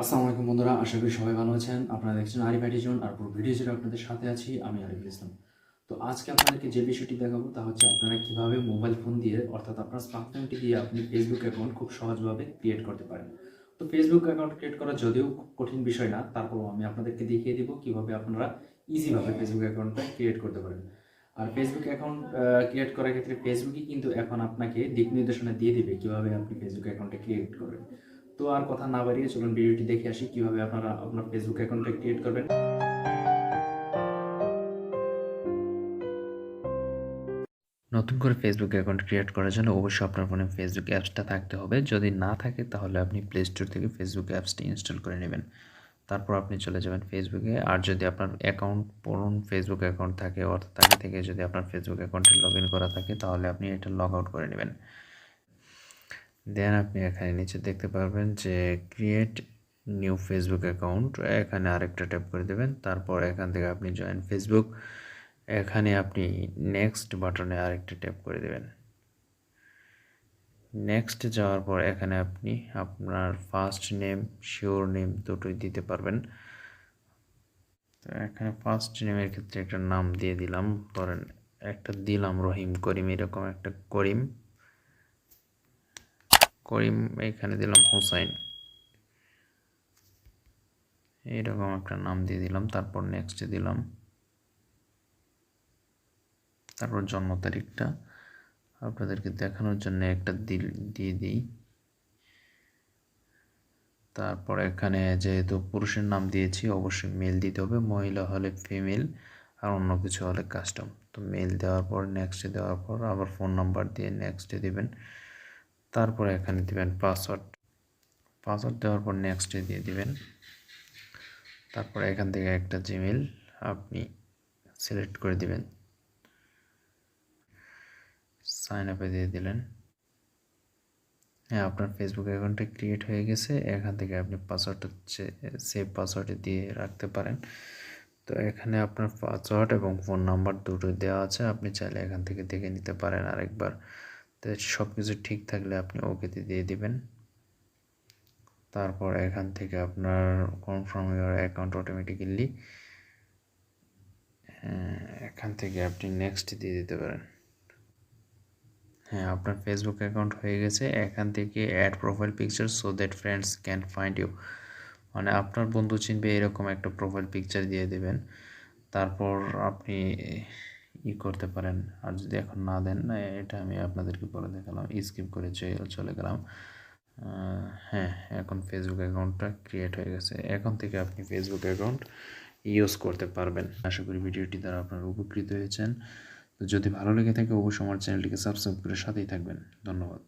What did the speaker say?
আসসালামু আলাইকুম বন্ধুরা, আশা করি সবাই ভালো আছেন। আপনারা দেখছেন আরিফ জন, আর পুরো ভিডিও জুড়ে আপনাদের সাথে আছি আমি আরিফ ইসলাম। তো আজকে আপনাদেরকে যে বিষয়টি দেখাবো তা হচ্ছে আপনারা কিভাবে মোবাইল ফোন দিয়ে অর্থাৎ আপনার স্মার্টফোনটি দিয়ে আপনি ফেসবুক অ্যাকাউন্ট খুব সহজভাবে ক্রিয়েট করতে পারেন। তো ফেসবুক অ্যাকাউন্ট ক্রিয়েট করা যদিও খুব কঠিন বিষয় না, তারপরও আমি আপনাদেরকে দেখিয়ে দিব কিভাবে আপনারা ইজিভাবে ফেসবুক অ্যাকাউন্টটা ক্রিয়েট করতে পারেন। আর ফেসবুক অ্যাকাউন্ট ক্রিয়েট করার ক্ষেত্রে ফেসবুকই কিন্তু এখন আপনাকে দিক নির্দেশনা দিয়ে দিবে কিভাবে আপনি ফেসবুক অ্যাকাউন্টটা ক্রিয়েট করবেন। তো আর কথা না বাড়িয়ে চলুন ভিডিওটি দেখে আসি কিভাবে আপনারা আপনার ফেসবুক অ্যাকাউন্টটা ক্রিয়েট করবেন। নতুন করে ফেসবুক অ্যাকাউন্ট ক্রিয়েট করার জন্য অবশ্যই আপনার ফোনে ফেসবুক অ্যাপসটা থাকতে হবে। যদি না থাকে তাহলে আপনি প্লে স্টোর থেকে ফেসবুক অ্যাপসটি ইনস্টল করে নেবেন। তারপর আপনি চলে যাবেন ফেসবুকে। আর যদি আপনার অ্যাকাউন্ট পুরনো ফেসবুক অ্যাকাউন্ট থাকে অর্থাৎ আগে থেকে যদি আপনার ফেসবুক অ্যাকাউন্টে লগ ইন করা থাকে তাহলে আপনি এটা লগ আউট করে নেবেন। দেন আপনি এখানে নিচে দেখতে পারবেন যে ক্রিয়েট নিউ ফেসবুক অ্যাকাউন্ট, এখানে আরেকটা ট্যাপ করে দেবেন। তারপর এখান থেকে আপনি জয়েন ফেসবুক, এখানে আপনি নেক্সট বাটনে আরেকটা ট্যাপ করে দেবেন। নেক্সট যাওয়ার পর এখানে আপনি আপনার ফার্স্ট নেম শিওর নেম দুটোই দিতে পারবেন। তো এখানে ফার্স্ট নেমের ক্ষেত্রে একটা নাম দিয়ে দিলাম, ধরেন একটা দিলাম রহিম করিম, এরকম একটা করিম করিম, এখানে দিলাম হুসাইন, এইরকম একটা নাম দিয়ে দিলাম। তারপর নেক্সটে দিলাম, তারপর জন্ম তারিখটা আপনাদেরকে দেখানোর জন্য একটা দিয়ে দিই। তারপর এখানে যেহেতু পুরুষের নাম দিয়েছি অবশ্যই মেল দিতে হবে, মহিলা হলে ফিমেল, আর অন্য কিছু হলে কাস্টম। তো মেল দেওয়ার পর নেক্সটে দেওয়ার পর আবার ফোন নাম্বার দিয়ে নেক্সটে দিবেন। তারপর এখানে দিবেন পাসওয়ার্ড দেওয়ার পর নেক্সটে দিয়ে দিবেন। তারপর এখান থেকে একটা জিমেল আপনি সিলেক্ট করে দিবেন, সাইন আপে দিয়ে দিলেন। হ্যাঁ, আপনার ফেসবুক অ্যাকাউন্টটা ক্রিয়েট হয়ে গেছে। এখান থেকে আপনি পাসওয়ার্ডটা সেভ পাসওয়ার্ডে দিয়ে রাখতে পারেন। তো এখানে আপনার পাসওয়ার্ড এবং ফোন নাম্বার দুটোই দেওয়া আছে, আপনি চাইলে এখান থেকে দেখে নিতে পারেন আরেকবার। তো সব কিছু ঠিক থাকলে আপনি ওকেতে দিয়ে দিবেন। তারপর এখান থেকে আপনার কনফার্ম ইউর অ্যাকাউন্ট অটোমেটিক্যালি, এখান থেকে আপনি নেক্সট দিয়ে দিতে পারেন। হ্যাঁ, আপনার ফেসবুক অ্যাকাউন্ট হয়ে গেছে। এখান থেকে add profile picture so that friends can find you, মানে আপনার বন্ধু চিনবে এরকম একটা প্রোফাইল পিকচার দিয়ে দেবেন। তারপর আপনি করতে পারেন। আর যদি এখন না দেন, এটা আমি আপনাদেরকে পরে দেখালাম, স্কিপ করে চলে গেলাম। হ্যাঁ, এখন ফেসবুক অ্যাকাউন্টটা ক্রিয়েট হয়ে গেছে। এখন থেকে আপনি ফেসবুক অ্যাকাউন্ট ইউজ করতে পারবেন। আশা করি ভিডিওটি দ্বারা আপনারা উপকৃত হয়েছেন। তো যদি ভালো লেগে থাকে অবশ্যই আমার চ্যানেলটিকে সাবস্ক্রাইব করে সাথেই থাকবেন। ধন্যবাদ।